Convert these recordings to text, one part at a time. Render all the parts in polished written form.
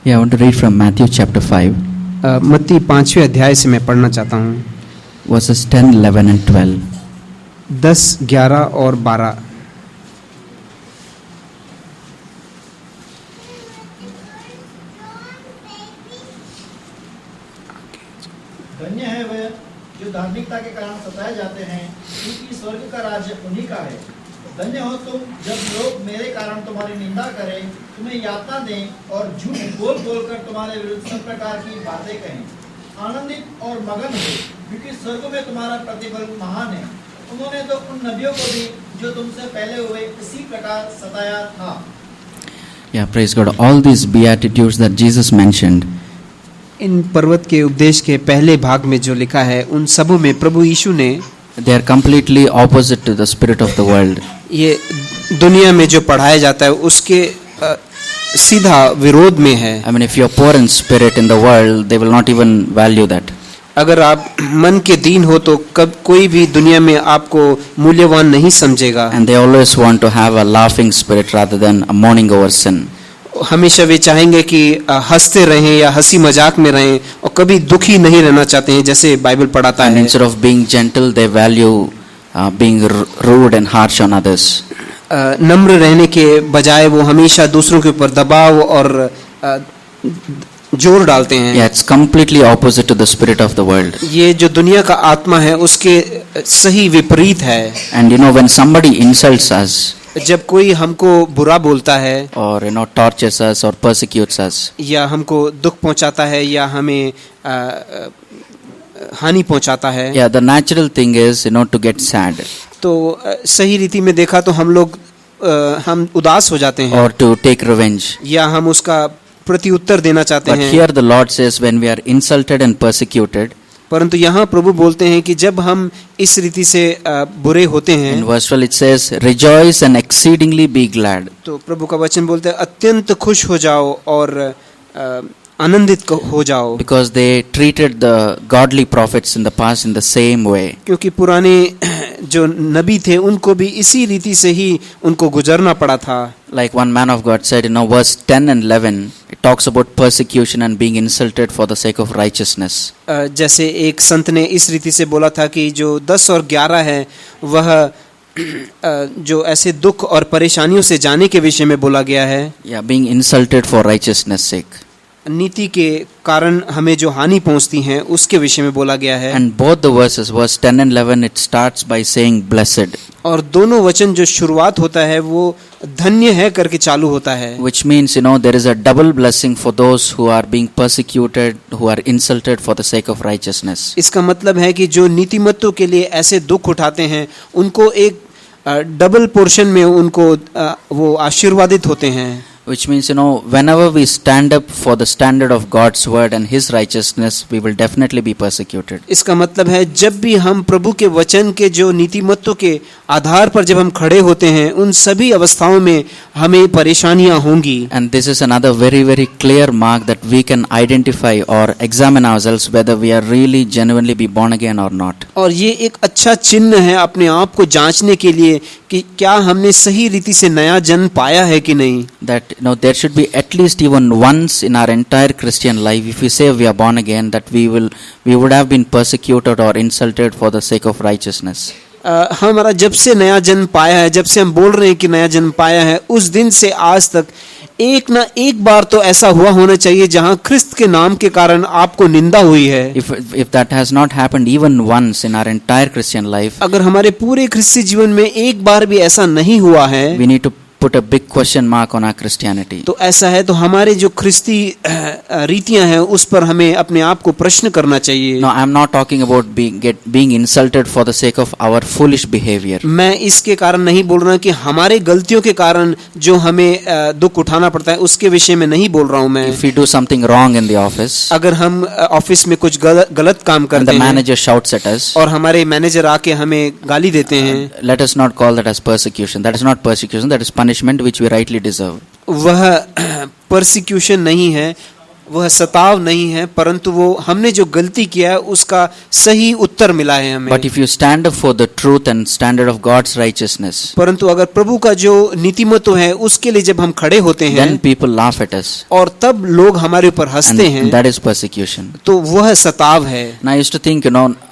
Yeah, I want to read from Matthew chapter 5, मत्ती 5वें अध्याय से मैं पढ़ना चाहता हूँ, verses 10, 11 and 12. 10, 11 और 12। धन्य है वे जो धार्मिकता के कारण सताए जाते हैं, क्योंकि स्वर्ग का राज्य उन्हीं का है। धन्य हो तुम जब लोग मेरे कारण तुम्हारी निंदा करें, तुम्हें यातना दें और झूठ बोल बोलकर तुम्हारे विरुद्ध सब प्रकार की बातें कहें। आनंदित और मगन हो, क्योंकि स्वर्ग में तुम्हारा प्रतिफल महान है। उन्होंने तो उन नबियों को भी जो तुमसे पहले हुए इसी प्रकार सताया था। Yeah, praise God. All these beatitudes that Jesus mentioned, इन पर्वत के उपदेश के पहले भाग में जो लिखा है, उन सबों में प्रभु यीशु ने they are completely opposite to the spirit of the world. ये दुनिया में जो पढ़ाया जाता है उसके सीधा विरोध में है। I mean, if you're poor in spirit in the world, they will not even value that. अगर आप मन के दीन हो तो कब कोई भी दुनिया में आपको मूल्यवान नहीं समझेगा। And they always want to have a laughing spirit rather than a mourning over sin. हमेशा वे चाहेंगे कि हंसते रहें या हंसी मजाक में रहें और कभी दुखी नहीं रहना चाहते हैं, जैसे बाइबल पढ़ाता And है। instead of being gentle, they value being rude and harsh on others. नम्र रहने के बजाय वो हमेशा दूसरों के ऊपर दबाव और जोर डालते हैं। Yeah, it's completely opposite to the spirit of the world. ये जो दुनिया का आत्मा है उसके सही विपरीत है। And you know, when somebody insults us, जब कोई हमको बुरा बोलता है or tortures us or persecutes us, या हमको दुख पहुंचाता है या हमें हानि पहुंचाता है, yeah, the natural thing is to get sad तो सही रीति में देखा तो हम उदास हो जाते हैं or to take revenge. या हम उसका प्रति उत्तर देना चाहते But हैं। here the Lord says, when we are insulted and persecuted, परंतु यहाँ प्रभु बोलते हैं कि जब हम इस रीति से बुरे होते in हैं, verse 12 it says, rejoice and exceedingly be glad. तो प्रभु का वचन बोलते हैं अत्यंत खुश हो जाओ और आनंदित हो जाओ, Because they treated the godly prophets in the past in the same way. क्योंकि पुराने जो नबी थे उनको भी इसी रीति से ही उनको गुजरना पड़ा था। Like one man of God said, verse 10 and 11, it talks about persecution and being insulted for the sake of righteousness. जैसे एक संत ने इस रीति से बोला था कि जो 10 और 11 है वह जो ऐसे दुख और परेशानियों से जाने के विषय में बोला गया है। Yeah, being insulted for righteousness' sake. नीति के कारण हमें जो हानि पहुंचती है उसके विषय में बोला गया है। And both the verses, verse 10 and 11, it starts by saying blessed, और दोनों वचन जो शुरुआत होता है वो धन्य है करके चालू होता है, which means there is a double blessing for those who are being persecuted, who are insulted for the sake of righteousness. इसका मतलब है कि जो नीतिमत्तों के लिए ऐसे दुख उठाते हैं उनको एक डबल पोर्शन में उनको वो आशीर्वादित होते हैं। Which means, whenever we stand up for the standard of God's word and His righteousness, we will definitely be persecuted. इसका मतलब है जब भी हम प्रभु के वचन के जो नीतिमत्तों के आधार पर जब हम खड़े होते हैं उन सभी अवस्थाओं में हमें परेशानियां होंगी। And this is another very, very clear mark that we can identify or examine ourselves whether we are really genuinely be born again or not. और ये एक अच्छा चिन्ह है अपने आप को जांचने के लिए कि क्या हमने सही रीति से नया जन्म पाया है कि नहीं। That there should be at least even once in our entire Christian life, if we say we are born again, that we would have been persecuted or insulted for the sake of righteousness. हमारा जब से नया जन्म पाया है, जब से हम बोल रहे हैं कि नया जन्म पाया है, उस दिन से आज तक एक ना एक बार तो ऐसा हुआ होना चाहिए जहां ख्रिस्त के नाम के कारण आपको निंदा हुई है। If that has not happened even once in our entire Christian life, अगर हमारे पूरे ख्रिस्ती जीवन में एक बार भी ऐसा नहीं हुआ है, we need to put a big question mark on our Christianity. तो ऐसा है तो हमारे जो ख्रिस्ती रीतियां हैं उस पर हमें अपने आप को प्रश्न करना चाहिए। No, I am not talking about being insulted for the sake of our foolish behavior. मैं इसके कारण नहीं बोल रहा कि हमारे गलतियों के कारण जो हमें दुख उठाना पड़ता है उसके विषय में नहीं बोल रहा हूँ मैं। If we do something wrong in the office, अगर हम ऑफिस में कुछ गलत काम and करते the हैं manager shouts at us, और हमारे मैनेजर आके हमें गाली देते हैं, let us not call that as persecution. That is not persecution. That is punishment which we rightly deserve. वह परसिक्यूशन नहीं है, वह सताव नहीं है, परंतु वो हमने जो गलती किया है उसका सही उत्तर मिला है हमें। But if you stand up for the truth and standard of God's righteousness, परंतु अगर प्रभु का जो नीतिमत्व है उसके लिए जब हम खड़े होते हैं then people laugh at us. और तब लोग हमारे ऊपर हंसते And हैं, that is persecution. तो वह सताव है। And I used to think,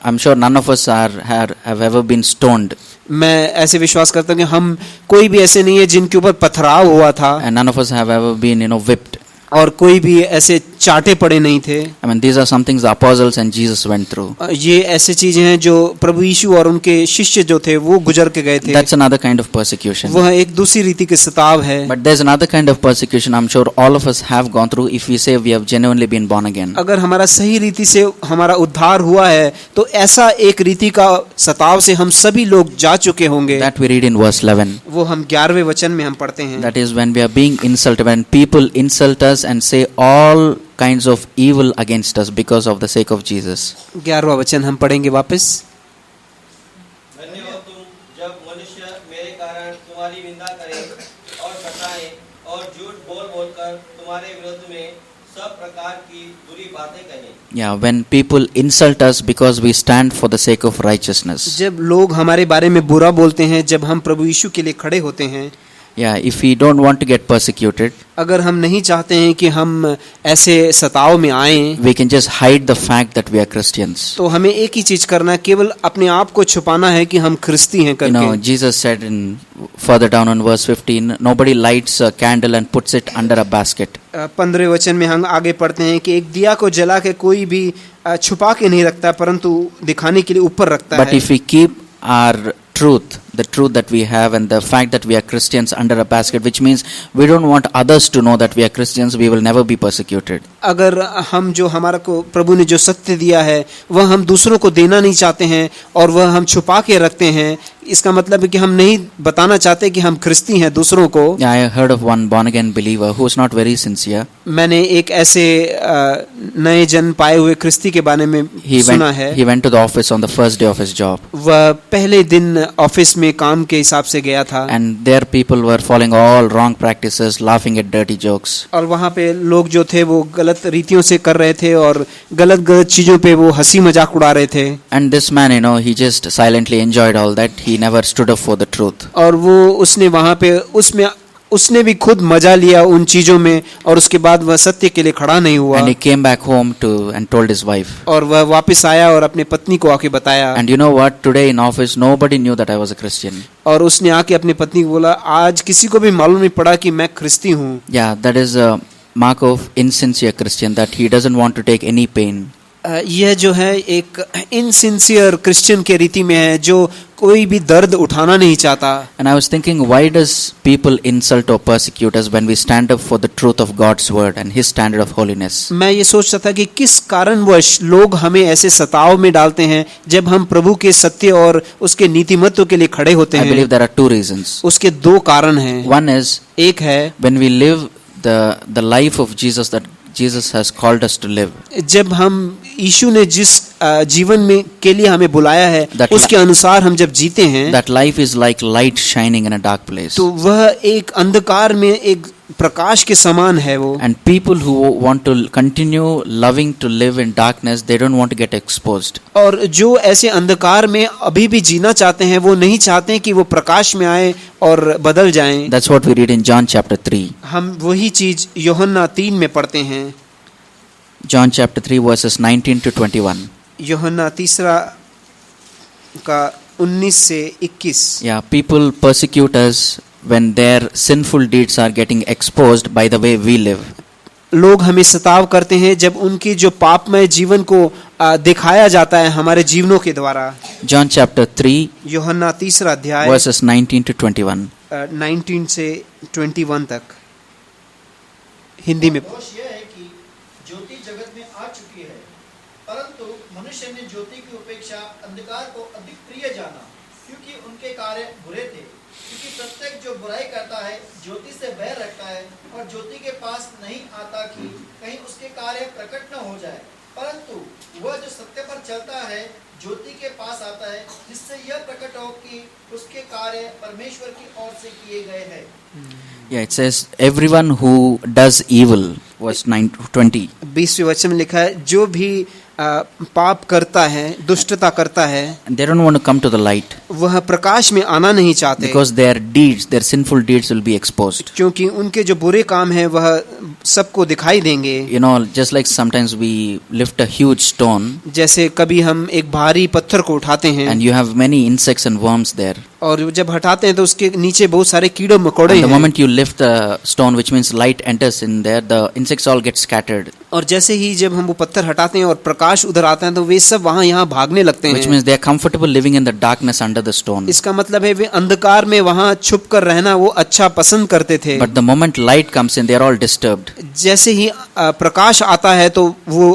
I'm sure none of us have ever been stoned. मैं ऐसे विश्वास करता हूँ कि हम कोई भी ऐसे नहीं है जिनके ऊपर पथराव हुआ था, And none of us have ever been, whipped. और कोई भी ऐसे चाटे पड़े नहीं थे। I mean, these are some things the apostles and Jesus went through. ये ऐसे चीजें हैं जो प्रभु यीशु और उनके शिष्य जो थे वो गुजर के गए थे। That's another kind of persecution. वह एक दूसरी रीति के सताव है। But there's another kind of persecution I'm sure all of us have gone through if we say we have genuinely been born again. अगर हमारा सही रीति से हमारा उद्धार हुआ है तो ऐसा एक रीति का सताव से हम सभी लोग जा चुके होंगे। That we read in verse 11. वो हम 11वें वचन में हम पढ़ते हैं। That is when we are being insulted, when people insult us and say all kinds of evil against us because of the sake of Jesus. 11वां वचन हम पढ़ेंगे वापस। धन्य हो तुम जब मनुष्य मेरे कारण तुम्हारी निंदा करें और सताएं और झूठ बोल बोलकर तुम्हारे विरुद्ध में सब प्रकार की बुरी बातें कहें। Yeah, when people insult us because we stand for the sake of righteousness. जब लोग हमारे बारे में बुरा बोलते हैं, जब हम प्रभु यीशु के लिए खड़े होते हैं, Yeah, if we don't want to get persecuted, अगर हम नहीं चाहते हैं कि हम ऐसे सताव में आएं, we can just hide the fact that we are Christians. तो हमें एक ही चीज करना है, केवल अपने आप को छुपाना है कि हम ख्रिस्ती हैं करके। Jesus said in further down on verse 15, nobody lights a candle and puts it under a basket. 15वें वचन में हम आगे पढ़ते हैं कि एक दिया को जला के कोई भी छुपा के नहीं रखता, परंतु दिखाने के लिए ऊपर रखता But है। if we keep our truth, the truth that we have and the fact that we are Christians under a basket, which means we don't want others to know that we are Christians, we will never be persecuted. अगर हम जो हमारा को प्रभु ने जो सत्य दिया है वह हम दूसरों को देना नहीं चाहते हैं और वह हम छुपा के रखते हैं, इसका मतलब है कि हम नहीं बताना चाहते कि हम ख्रिस्ती हैं दूसरों को। Yeah, I heard of one born again believer who is not very sincere. मैंने एक ऐसे नए जन्म पाए हुए ख्रिस्ती के बारे में सुना है। He went to the office on the first day of his job. वह पहले दिन ऑफिस में काम के हिसाब से गया था। And there people were following all wrong practices, laughing at dirty jokes. और वहाँ पे लोग जो थे वो गलत रीतियों से कर रहे थे और गलत गलत चीजों पे वो हंसी मजाक उड़ा रहे थे। And this man, he just silently enjoyed all that. He never stood up for the truth. और वो उसने वहाँ पे उसने भी खुद मजा लिया उन चीजों में और उसके बाद वह सत्य के लिए खड़ा नहीं हुआ। And he came back home and told his wife. और वह वापस आया और अपने पत्नी को आके बताया। And you know what? Today in office, nobody knew that I was a Christian. और उसने आके अपनी पत्नी को बोला, आज किसी को भी मालूम नहीं पड़ा कि मैं ख्रिस्ती हूँ। Yeah, that is a mark of insincere Christian, that he doesn't want to take any pain. यह जो है एक इनसिंसियर क्रिश्चियन के रीति में है जो कोई भी दर्द उठाना नहीं चाहता। And I was thinking, why does people insult or persecute us when we stand up for the truth of God's word and His standard of holiness? मैं ये सोचता था कि किस कारणवश लोग हमें ऐसे सताव में डालते हैं जब हम प्रभु के सत्य और उसके नीतिमत्व के लिए खड़े होते I हैं। believe there are two reasons. उसके दो कारण हैं। One is एक है when we live the life of Jesus that Jesus has called us to live. जब हम यीशु ने जिस जीवन में के लिए हमें बुलाया है उसके अनुसार हम जब जीते हैं, That life is like light shining in a dark place. तो वह एक अंधकार में एक प्रकाश के समान है वो। And people who want to continue loving to live in darkness, they don't want to get exposed. और जो ऐसे अंधकार में अभी भी जीना चाहते हैं वो नहीं चाहते कि वो प्रकाश में आए और बदल जाएं। That's what we read in John chapter 3. हम वही चीज यूहन्ना 3 में पढ़ते हैं। John chapter 3 verses 19 to 21. यूहन्ना 3 का 19 से 21। Yeah, people persecute us when their sinful deeds are getting exposed by the way we live. लोग हमें सताव करते हैं जब उनकी जो पापमय जीवन को दिखाया जाता है हमारे जीवनों के द्वारा। John chapter 3 यूहन्ना 3 अध्याय verses 19 to 21. 19 से 21 तक हिंदी में। दोष यह है कि ज्योति जगत में आ चुकी है, परंतु मनुष्य ने ज्योति की अपेक्षा अंधकार को अधिक प्रिय जाना, क्योंकि उनके कार्य बुरे थे। क्योंकि प्रत्येक जो बुराई करता है ज्योति से बैर रखता है और ज्योति के पास नहीं आता कि कहीं उसके कार्य प्रकट न हो जाए। परंतु वह जो सत्य पर चलता है ज्योति के पास आता है, जिससे यह प्रकट हो कि उसके कार्य परमेश्वर की ओर से किए गए हैं। Yeah, it says everyone who does evil, verse 20. 20वें वचन में लिखा है, जो भी पाप करता है, दुष्टता करता है, They don't want to come to the light वह प्रकाश में आना नहीं चाहते, because their deeds, their sinful deeds will be exposed. क्योंकि उनके जो बुरे काम हैं वह सबको दिखाई देंगे। You know, just like sometimes we lift a huge stone जैसे कभी हम एक भारी पत्थर को उठाते हैं and you have many insects and worms there. और जब हटाते हैं तो उसके नीचे बहुत सारे कीड़े मकोड़े And the हैं, moment you lift the stone, which means light enters in there, the insects all get scattered, और जैसे ही जब हम वो पत्थर हटाते हैं और प्रकाश उधर आता है तो वे सब वहाँ यहाँ भागने लगते which हैं। means they are comfortable living in the darkness under the stone. इसका मतलब है वे अंधकार में वहाँ छुप कर रहना वो अच्छा पसंद करते थे। But the moment light comes in, they are all disturbed. जैसे ही प्रकाश आता है तो वो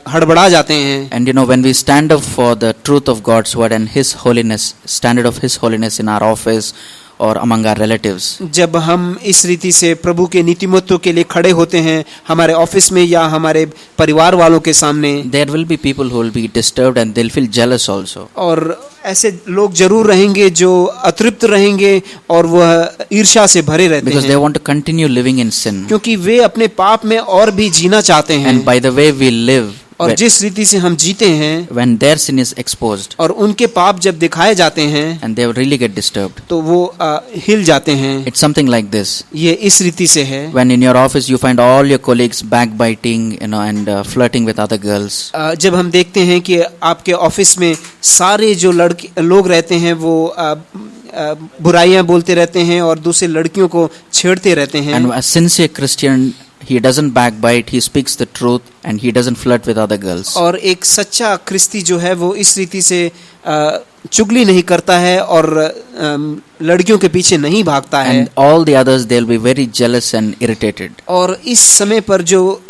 हड़बड़ा जाते हैं। And you know, when we stand up for the truth of God's word and His holiness, standard of His holiness in our office or among our relatives, जब हम इस रीति से प्रभु के नीतिमत्व के लिए खड़े होते हैं हमारे ऑफिस में या हमारे परिवार वालों के सामने, there will be people who will be disturbed and they'll feel jealous also. और ऐसे लोग जरूर रहेंगे जो अतृप्त रहेंगे और वह ईर्ष्या से भरे रहते Because they हैं, want to continue living in sin. क्योंकि वे अपने पाप में और भी जीना चाहते हैं। And by the way we live, और जिस रीति से हम जीते हैं when their sin is exposed, और उनके पाप जब दिखाए जाते हैं and they will really get disturbed. तो वो हिल जाते हैं। It's something like this. ये इस रीति से है। When in your office you find all your colleagues backbiting, you know, and flirting with other girls. जब हम देखते हैं कि आपके ऑफिस में सारे जो लोग रहते हैं वो बुराइयां बोलते रहते हैं और दूसरे लड़कियों को छेड़ते रहते हैं, And a sincere Christian, he doesn't backbite, he speaks the truth, and he doesn't flirt with other girls. और एक सच्चा ख्रिस्ती जो है वो इस रीति से चुगली नहीं करता है और लड़कियों के पीछे नहीं भागता है। And all the others, they'll be very jealous and irritated. और इस समय पर जो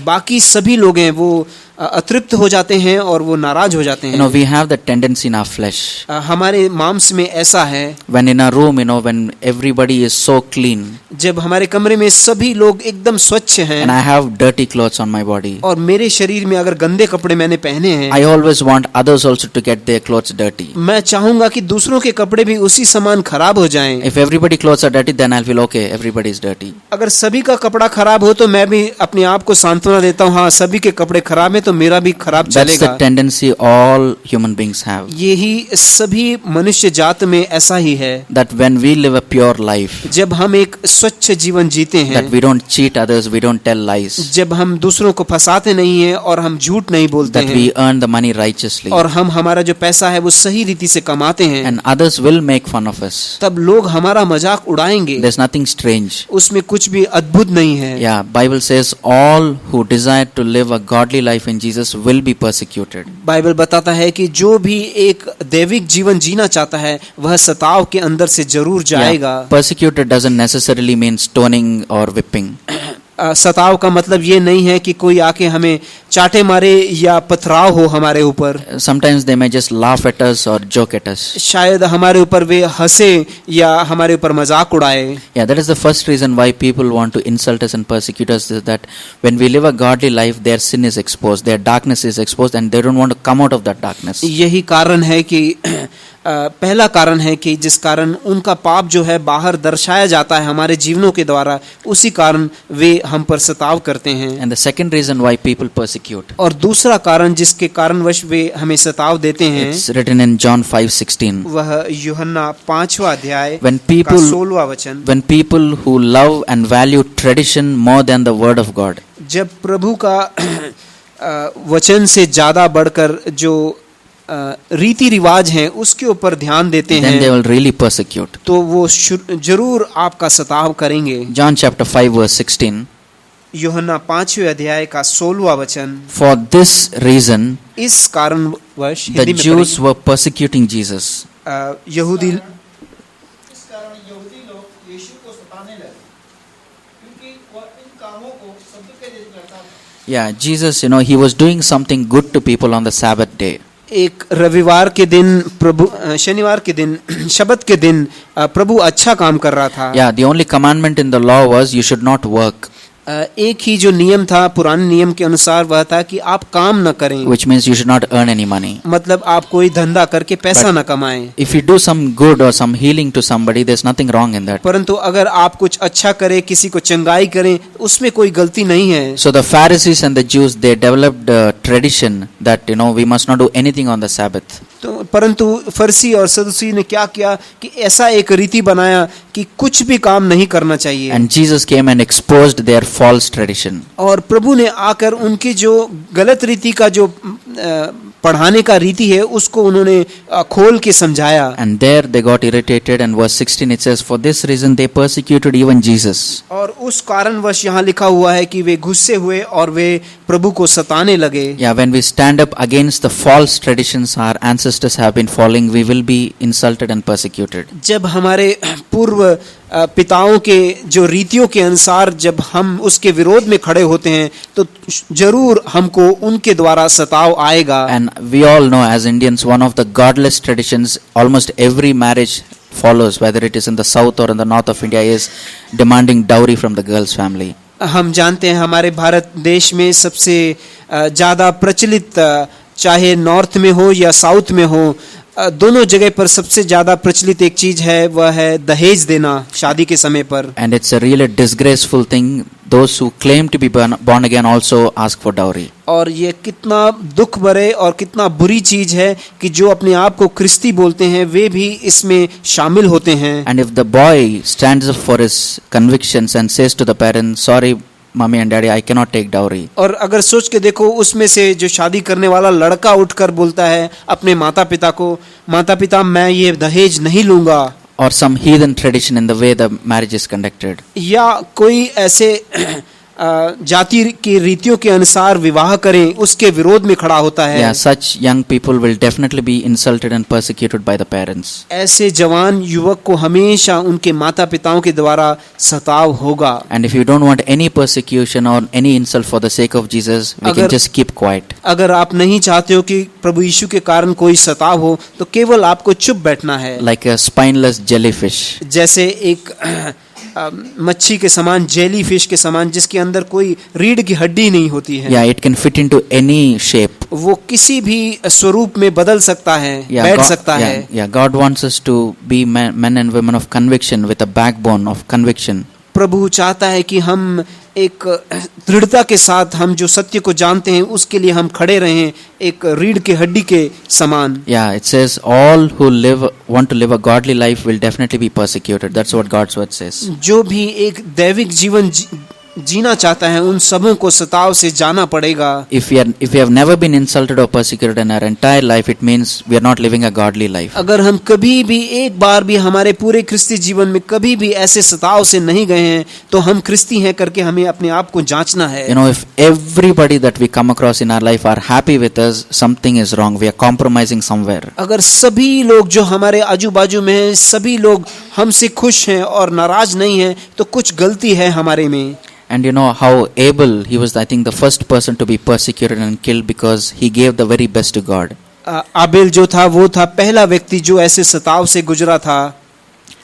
बाकी सभी लोग हैं वो अतृप्त हो जाते हैं और वो नाराज हो जाते You know, हैं। we have the tendency in our flesh. हमारे मांस में ऐसा है, When in our room, you know, when everybody is so clean, जब हमारे कमरे में सभी लोग एकदम स्वच्छ हैं and I have dirty clothes on my body, और मेरे शरीर में अगर गंदे कपड़े मैंने पहने हैं, I always want others also to get their clothes dirty. मैं चाहूंगा कि दूसरों के कपड़े भी उसी समान खराब हो जाएं। If everybody clothes are dirty, then I'll feel okay, everybody is dirty. अगर सभी का कपड़ा खराब हो तो मैं भी अपने आप को सांत्वना देता हूँ, हाँ सभी के कपड़े खराब है तो मेरा भी खराब That's चलेगा। the tendency all human beings have. यही सभी मनुष्य जात में ऐसा ही है, That when we live a pure life, जब हम एक स्वच्छ जीवन जीते हैं, that we don't cheat others, we don't tell lies, जब हम दूसरों को फंसाते नहीं हैं और हम झूठ नहीं बोलते that हैं, we earn the money righteously, और हम हमारा जो पैसा है वो सही रीति से कमाते हैं, and others will make fun of us. तब लोग हमारा मजाक उड़ाएंगे। There's nothing strange. उसमें कुछ भी अद्भुत नहीं है। Yeah, Bible says all who desire to live a godly life in Jesus will be persecuted. Bible बताता है कि जो भी एक दैविक जीवन जीना चाहता है वह सताव के अंदर से जरूर जाएगा। Yeah, persecuted doesn't necessarily mean stoning or whipping. सताव का मतलब ये नहीं है कि कोई आके हमें चाटे मारे या पथराव हो हमारे ऊपर। Sometimes they may just laugh at us or joke at us. शायद हमारे ऊपर वे हंसे या हमारे ऊपर मजाक उड़ाए। Yeah, that is the first reason why people want to insult us and persecute us, is that when we live a godly life, their sin is exposed, their darkness is exposed, and they don't want to come out of that darkness. यही कारण है कि पहला कारण है कि जिस कारण उनका पाप जो है बाहर दर्शाया जाता है हमारे जीवनों के द्वारा, उसी कारण वे हम पर सताव करते हैं। And the second reason why people persecute, और दूसरा कारण जिसके कारणवश वे हमें सताव देते हैं, it's written in John 5:16. वह यूहन्ना 5वां अध्याय When का people 16वां वचन। when people who love and value tradition more than the word of God, जब प्रभु का वचन से ज्यादा बढ़कर जो रीति रिवाज हैं उसके ऊपर ध्यान देते then they हैं, will really persecute. तो वो जरूर आपका सताव करेंगे। John chapter 5 verse 16. यूहन्ना 5वें अध्याय का 16वां वचन। For this reason, इस कारणवश the Jews were persecuting Jesus. यहूदी इस कारण यहूदी लोग यीशु को सताने लगे, क्योंकि वह इन कामों को शब्द के लिए करता था। Yeah, Jesus, you know, he was doing something good to people on the Sabbath day. एक रविवार के दिन प्रभु शनिवार के दिन शब्द के दिन प्रभु अच्छा काम कर रहा था। Yeah, the only commandment in the law was you should not work. एक ही जो नियम था पुराने नियम के अनुसार वह था कि आप काम न करें, which means you should not earn any money. मतलब आप कोई धंधा करके पैसा न कमाएं। If you do some good or some healing to somebody, there's nothing wrong in that. परंतु अगर आप कुछ अच्छा करें, किसी को चंगाई करें, उसमें कोई गलती नहीं है। So the Pharisees and the Jews, they developed a tradition that we must not do anything on the Sabbath. तो परंतु फरीसी और सदूसी ने क्या किया कि ऐसा एक रीति बनाया कि कुछ भी काम नहीं करना चाहिए। And Jesus came and exposed their false tradition. और प्रभु ने आकर उनकी जो गलत रीति का जो पढ़ाने का रीति है उसको उन्होंने खोल के समझाया। And there they got irritated, and verse 16 it says, for this reason they persecuted even Jesus. और उस कारणवश यहाँ लिखा हुआ है कि वे गुस्से हुए और वे प्रभु को सताने लगे। Yeah, when we stand up against the false traditions our ancestors have been following, we will be insulted and persecuted. जब हमारे पूर्व पिताओं के जो रीतियों के अनुसार जब हम उसके विरोध में खड़े होते हैं तो जरूर हमको उनके द्वारा सताव आएगा। And we all know as Indians, one of the godless traditions almost every marriage follows, whether it is in the south or in the north of India, is demanding dowry from the girl's family. हम जानते हैं हमारे भारत देश में सबसे ज़्यादा प्रचलित, चाहे नॉर्थ में हो या साउथ में हो, दोनों जगह पर सबसे ज्यादा प्रचलित एक चीज है, वह है दहेज देना शादी के समय पर। And it's a really disgraceful thing. Those who claim to be born again also ask for dowry. और ये कितना दुख भरे और कितना बुरी चीज है कि जो अपने आप को क्रिस्ती बोलते हैं वे भी इसमें शामिल होते हैं। And if the boy stands up for his convictions and says to the parents, sorry mummy and daddy, I can not take dowry. और अगर सोच के देखो, उसमें से जो शादी करने वाला लड़का उठकर बोलता है अपने माता पिता को, माता पिता मैं ये दहेज नहीं लूंगा। और some hidden tradition in the way the marriage is conducted, या कोई ऐसे जाति की रीतियों के अनुसार विवाह करें, उसके विरोध में खड़ा होता है। Yeah, such young people will definitely be insulted and persecuted by the parents. ऐसे जवान युवक को हमेशा उनके माता पिताओं के द्वारा सताव होगा। And if you don't want any persecution or any insult for the sake of Jesus, we can just keep quiet. अगर आप नहीं चाहते हो कि प्रभु यीशु के कारण कोई सताव हो, तो केवल आपको चुप बैठना है। Like a spineless jellyfish. जैसे एक मच्छी के समान, जेली फिश के समान, जिसके अंदर कोई रीढ़ की हड्डी नहीं होती है। Yeah, it can fit into any shape. वो किसी भी स्वरूप में बदल सकता है, बैठ सकता है। Yeah, God wants us to be men and women of conviction with a backbone of conviction. प्रभु चाहता है कि हम एक दृढ़ता के साथ हम जो सत्य को जानते हैं उसके लिए हम खड़े रहें, एक रीढ़ की हड्डी के समान। Yeah, it says all who want to live a godly life will definitely be persecuted. That's what God's word says. जो भी एक दैविक जीवन जीना चाहता है उन सबों को सताव से जाना पड़ेगा। If we have never been insulted or persecuted in our entire life, it means we are not living a godly life. अगर हम कभी भी एक बार भी हमारे पूरे क्रिस्ती जीवन में कभी भी ऐसे सताव से नहीं गए हैं तो हम क्रिस्ती हैं करके हमें अपने आप को जांचना है। You know, if everybody that we come across in our life are happy with us, something is wrong. We are compromising somewhere. अगर सभी लोग जो हमारे आजू बाजू में हैं, सभी लोग हमसे खुश हैं और नाराज नहीं हैं, तो कुछ गलती है हमारे में। And you know how Abel, he was I think the first person to be persecuted and killed because he gave the very best to God. Abel जो था वो था पहला व्यक्ति जो ऐसे सताव से गुजरा था,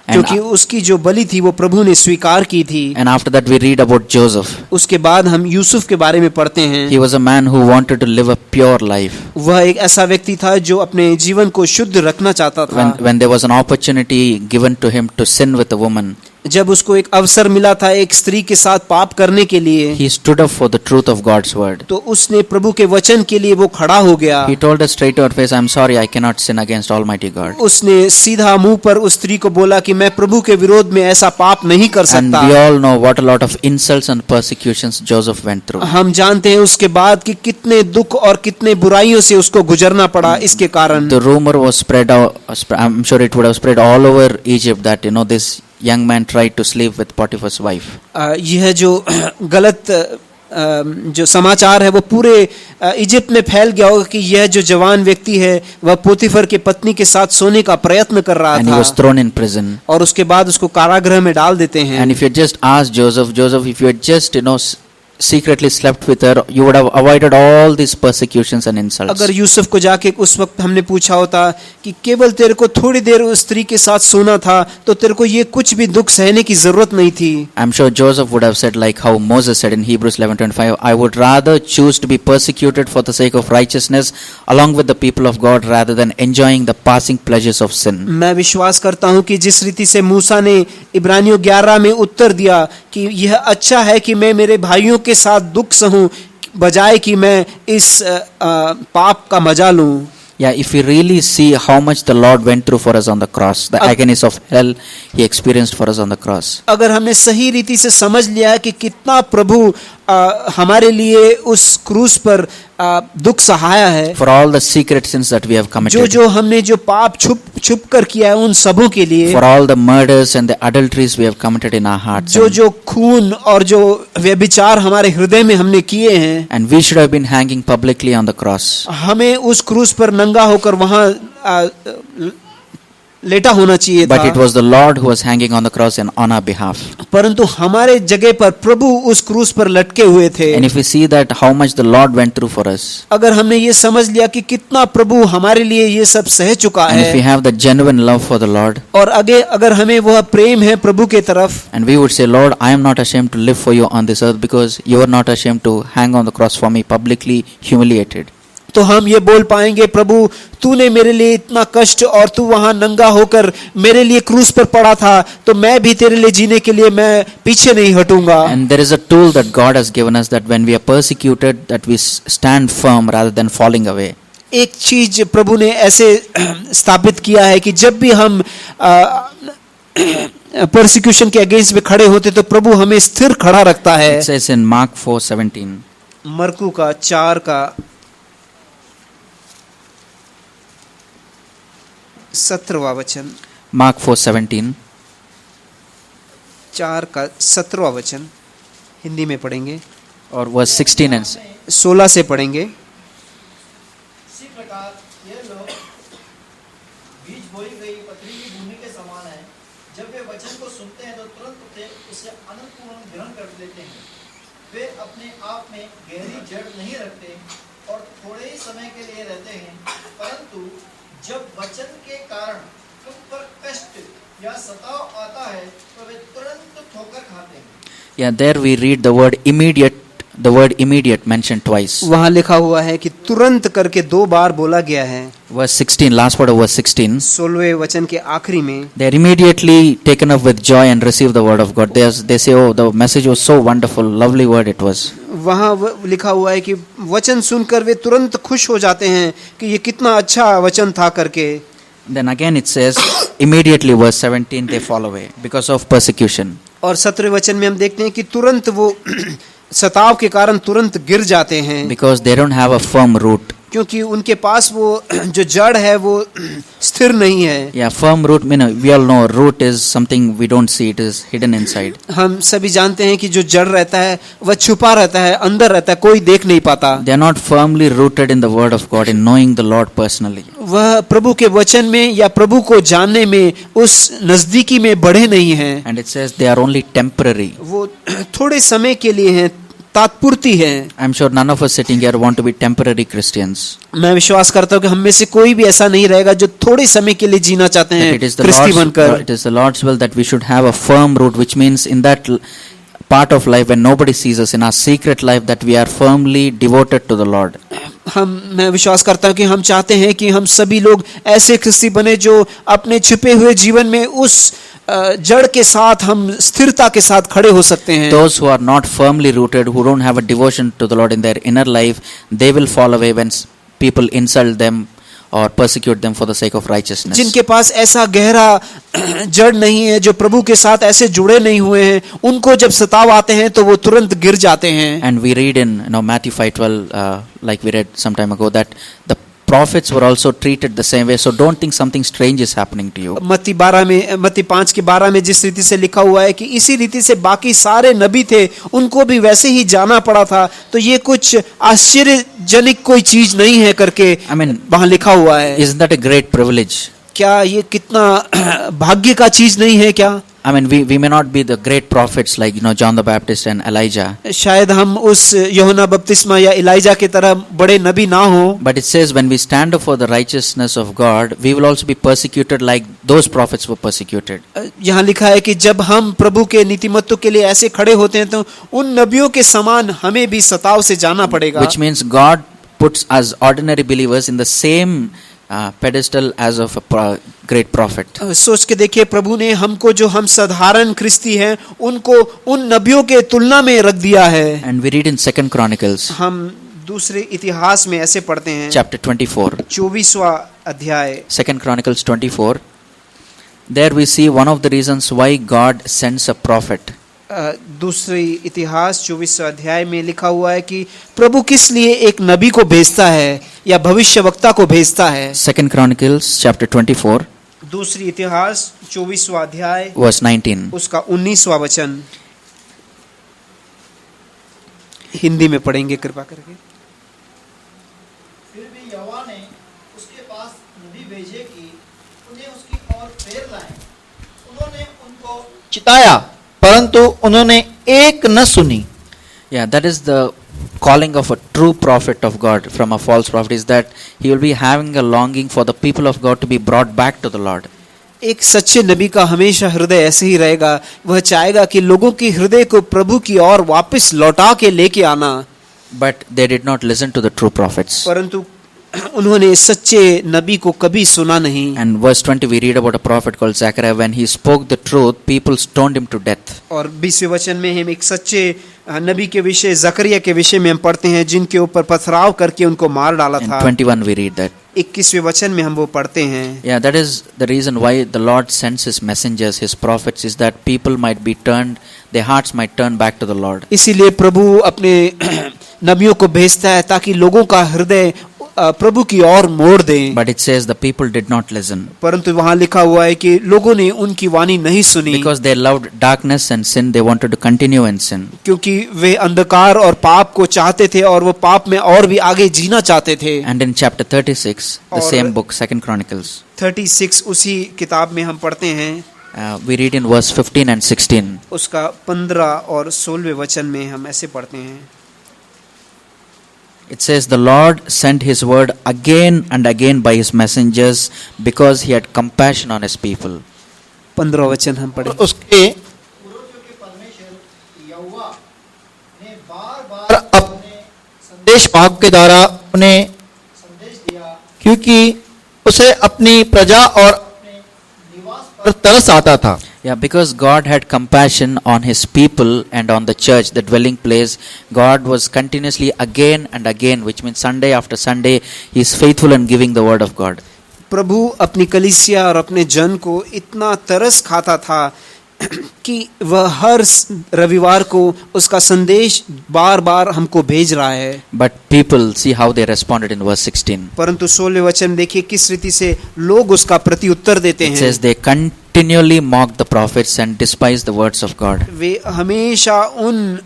क्योंकि उसकी जो बलि थी वो प्रभु ने स्वीकार की थी। And after that we read about Joseph. उसके बाद हम यूसुफ के बारे में पढ़ते हैं। He was a man who wanted to live a pure life. वह एक ऐसा व्यक्ति था जो अपने जीवन को शुद्ध रखना चाहता था। When there was an opportunity given to him to sin with a woman, जब उसको एक अवसर मिला था एक स्त्री के साथ पाप करने के लिए, he stood up for the truth of God's word. तो उसने प्रभु के वचन के लिए वो खड़ा हो गया। He told us straight to our face, I'm sorry, I cannot sin against Almighty God. उसने सीधा मुंह पर उस स्त्री को बोला कि मैं प्रभु के विरोध में ऐसा पाप नहीं कर सकता। And we all know what a lot of insults and persecutions Joseph went through. हम जानते हैं उसके बाद कि कितने दुख और कितने बुराइयों से उसको गुजरना पड़ा इसके कारण। The rumor was spread out, I'm sure it would have spread all over Egypt that this young man tried to sleep with Potiphar's wife. यह जो गलत जो समाचार है वो पूरे इजिप्ट में फैल गया होगा कि यह जो जवान व्यक्ति है वह पोतीफर के पत्नी के साथ सोने का प्रयत्न कर रहा And था। he was thrown in prison. और उसके बाद उसको कारागृह में डाल देते हैं। And if you just ask Joseph, if you had just secretly slept with her, you would have avoided all these persecutions and insults. अगर यूसुफ को जाके उस वक्त हमने पूछा होता कि केवल तेरे को थोड़ी देर उस स्त्री के साथ सोना था तो तेरे को ये कुछ भी दुख सहने की जरूरत नहीं थी. I'm sure Joseph would have said, like how Moses said in Hebrews 11:25, I would rather choose to be persecuted for the sake of righteousness along with the people of God rather than enjoying the passing pleasures of sin. मैं विश्वास करता हूँ कि जिस रीति से मूसा ने इब्रानियों 11 में उत्तर दिया कि यह अच्छा है कि मैं मेरे भाइयों के साथ दुख सहूं बजाय कि मैं इस पाप का मजा लूं. Yeah, if we really see how much the Lord went through for us on the cross, the agonies of hell He experienced for us on the cross. अगर हमने सही रीति से समझ लिया कि कितना प्रभु हमारे लिए उस क्रूस पर दुख सहाया है, For all the secret sins that we have committed. जो हमने जो पाप छुप कर किया है उन सबों के लिए, For all the murders and the adulteries we have committed in our hearts. जो खून और जो व्यभिचार हमारे हृदय में हमने किए हैं, And we should have been hanging publicly on the cross. हमें उस क्रूस पर नंगा होकर वहां लेटा होना चाहिए But it था. was the Lord who was hanging on the cross and on our behalf. परंतु हमारे जगह पर प्रभु उस क्रूस पर लटके हुए थे. And if we see that how much the Lord went through for us, अगर हमने ये समझ लिया कि कितना प्रभु हमारे लिए ये सब सह चुका and if we है, have the genuine love for the Lord, और अगर हमें वह प्रेम है प्रभु के तरफ, and we would say, Lord, I am not ashamed to live for you on this earth because you are not ashamed to hang on the cross for me, publicly humiliated. तो हम ये बोल पाएंगे, प्रभु तूने मेरे लिए इतना कष्ट और तू वहां नंगा होकर मेरे लिए क्रूस पर पड़ा था, तो मैं भी तेरे लिए जीने के लिए मैं पीछे नहीं हटूंगा. And there is a tool that God has given us that when we are persecuted, that we stand firm rather than falling away. एक चीज प्रभु ने ऐसे स्थापित किया है कि जब भी हम परसिक्यूशन के अगेंस्ट में खड़े होते तो प्रभु हमें स्थिर खड़ा रखता है. It says in Mark 4:17. मरकू का 4 का 17वां वचन, Mark 4:17. 4 का 17वां वचन हिंदी में पढ़ेंगे Or verse 16 and 16 से पढ़ेंगे. इसी प्रकार ये लोग बीज बोई गई पथरीली भूमि के समान है. जब वे वचन को सुनते हैं तो तुरंत उसे आनंदपूर्वक ग्रहण कर लेते हैं. वे अपने आप में गहरी जड़ नहीं रखते और थोड़े ही समय के लिए रहते हैं, परंतु जब वचन के कारण तुम पर कष्ट या सताव आता है तो वे तुरंत ठोकर खाते हैं. Yeah, there we read the word immediate. The word immediate mentioned twice. वहां लिखा हुआ है कि तुरंत करके 2 बार बोला गया है. Verse 16, last part of verse 16. 16वें वचन के आखिरी में They are immediately taken up with joy and receive the word of God. They say, oh, the message was so wonderful, lovely word it was. वहां लिखा हुआ है कि वचन सुनकर वे तुरंत खुश हो जाते हैं कि ये कितना अच्छा वचन था करके. Then again it says, immediately verse 17, they fall away because of persecution. और 17वें वचन में हम देखते हैं कि तुरंत वो सताव के कारण तुरंत गिर जाते हैं, Because they don't have a firm root. क्योंकि उनके पास वो जो जड़ है वो स्थिर नहीं है. Yeah, firm root, we all know root is something we don't see, it is hidden inside. हम सभी जानते हैं कि जो जड़ रहता है वह छुपा रहता है, अंदर रहता है, कोई देख नहीं पाता. They are not firmly rooted in the word of God, in knowing the Lord personally. वह प्रभु के वचन में या प्रभु को जानने में उस नजदीकी में बढ़े नहीं हैं. And it says they are only temporary. वो थोड़े समय के लिए हैं, तात्पुरती है. I'm sure none of us sitting here want to be temporary Christians. मैं विश्वास करता हूँ कि हम में से कोई भी ऐसा नहीं रहेगा जो थोड़े समय के लिए जीना चाहते That हैं it is क्रिस्ती बनकर. it is the Lord's will that we should have a firm root, which means in that part of life when nobody sees us, in our secret life, that we are firmly devoted to the Lord. मैं विश्वास करता हूँ कि हम चाहते हैं कि हम सभी लोग ऐसे क्रिस्ती बने जो अपने छिपे हुए जीवन में उस जड़ के साथ हम स्थिरता के साथ खड़े हो सकते हैं. Those who are not firmly rooted, who don't have a devotion to the Lord in their inner life, they will fall away when people insult them or persecute them for the sake of righteousness. जिनके पास ऐसा गहरा जड़ नहीं है, जो प्रभु के साथ ऐसे जुड़े नहीं हुए हैं, उनको जब सताव आते हैं तो वो तुरंत गिर जाते हैं. And we read in Matthew 5:12, like we read some time ago, that the prophets were also treated the same way. So don't think something strange is happening to you. मत्ती 5:12 में जिस रीति से लिखा हुआ है कि इसी रीति से बाकी सारे नबी थे, उनको भी वैसे ही जाना पड़ा था, तो ये कुछ आश्चर्यजनक कोई चीज नहीं है करके वहां लिखा हुआ है. Isn't that a great privilege? क्या ये कितना भाग्य का चीज नहीं है क्या? I mean, we may not be the great prophets like, John the Baptist and Elijah. शायद हम उस यूहन्ना बपतिस्मा या इलाइजा की तरह बड़े नबी ना हो, But it says when we stand up for the righteousness of God, we will also be persecuted like those prophets were persecuted. यहाँ लिखा है कि जब हम प्रभु के नीतिमत्व के लिए ऐसे खड़े होते हैं तो उन नबियों के समान हमें भी सताव से जाना पड़ेगा। Which means God puts us ordinary believers in the same pedestal as of a great prophet. सोच के देखिए, प्रभु ने हमको जो हम साधारण ख्रिस्ती हैं उनको उन नबियों के तुलना में रख दिया है। And we read in 2 Chronicles हम दूसरे इतिहास में ऐसे पढ़ते हैं, chapter 24. 24वां अध्याय, 2 Chronicles 24. There we see one of the reasons why God sends a prophet. दूसरी इतिहास 24वां अध्याय में लिखा हुआ है कि प्रभु किस लिए एक नबी को भेजता है या भविष्यवक्ता को भेजता है। 2 Chronicles chapter 24 दूसरी इतिहास 24वां अध्याय verse 19. उसका 19वां वचन हिंदी में पढ़ेंगे कृपा करके। फिर भी यहोवा ने उसके पास नबी भेजे कि उन्हें उसकी ओर फेर लाएं। उन्होंने उनको चिताया परंतु उन्होंने एक न सुनी। Yeah, that is the calling of a true prophet of God from a false prophet, is that he will be having a longing for the people of God to be brought back to the Lord. एक सच्चे नबी का हमेशा हृदय ऐसे ही रहेगा, वह चाहेगा कि लोगों के हृदय को प्रभु की ओर वापस लौटा के लेके आना। But they did not listen to the true prophets. परंतु उन्होंने सच्चे नबी को कभी सुना नहीं। And verse 20 we read about a prophet called Zechariah. When he spoke the truth, people stoned him to death. और 20वें वचन में हम एक सच्चे नबी के विषय जकरिया के विषय में हम पढ़ते हैं, जिनके ऊपर पथराव करके उनको मार डाला In था। 21 we read that. 21वें वचन में हम वो पढ़ते हैं। Yeah, that is the reason why the Lord sends his messengers, his prophets, is that people might be turned, their hearts might turn back to the Lord. इसीलिए प्रभु अपने नबियों को भेजता है ताकि लोगों का हृदय प्रभु की ओर मोड़ दें। But it says the people did not listen. परंतु वहां लिखा हुआ है कि लोगों ने उनकी वाणी नहीं सुनी, Because they loved darkness and sin, they wanted to continue in sin. क्योंकि वे अंधकार और पाप को चाहते थे और वो पाप में और भी आगे जीना चाहते थे। And in chapter 36, the और- same book, 2 Chronicles, 36 उसी किताब में हम पढ़ते हैं, we read in verse 15 and 16. उसका 15 और 16वें वचन में हम ऐसे पढ़ते हैं। It says, the Lord sent his word again and again by his messengers because he had compassion on his people. 15 वचन हम पढ़े। उसके पूर्वजों के परमेश्वर यहोवा ने बार और बार अब संदेश वाहक के द्वारा उन्हें, संदेश दिया, क्योंकि उसे अपनी प्रजा और अपने निवास पर तरस आता था। Yeah, because God had compassion on his people and on the church, the dwelling place, God was continuously again and again, which means Sunday after Sunday, he is faithful in giving the word of God. प्रभु अपनी कलीसिया और अपने जन को इतना तरस खाता था कि वह हर रविवार को उसका संदेश बार बार हमको भेज रहा है। But people, see how they responded in verse 16. परंतु 16वें वचन देखिए किस रीति से लोग उसका प्रति उत्तर देते It हैं। says they continually mocked the prophets and despised the words of God. वे हमेशा उन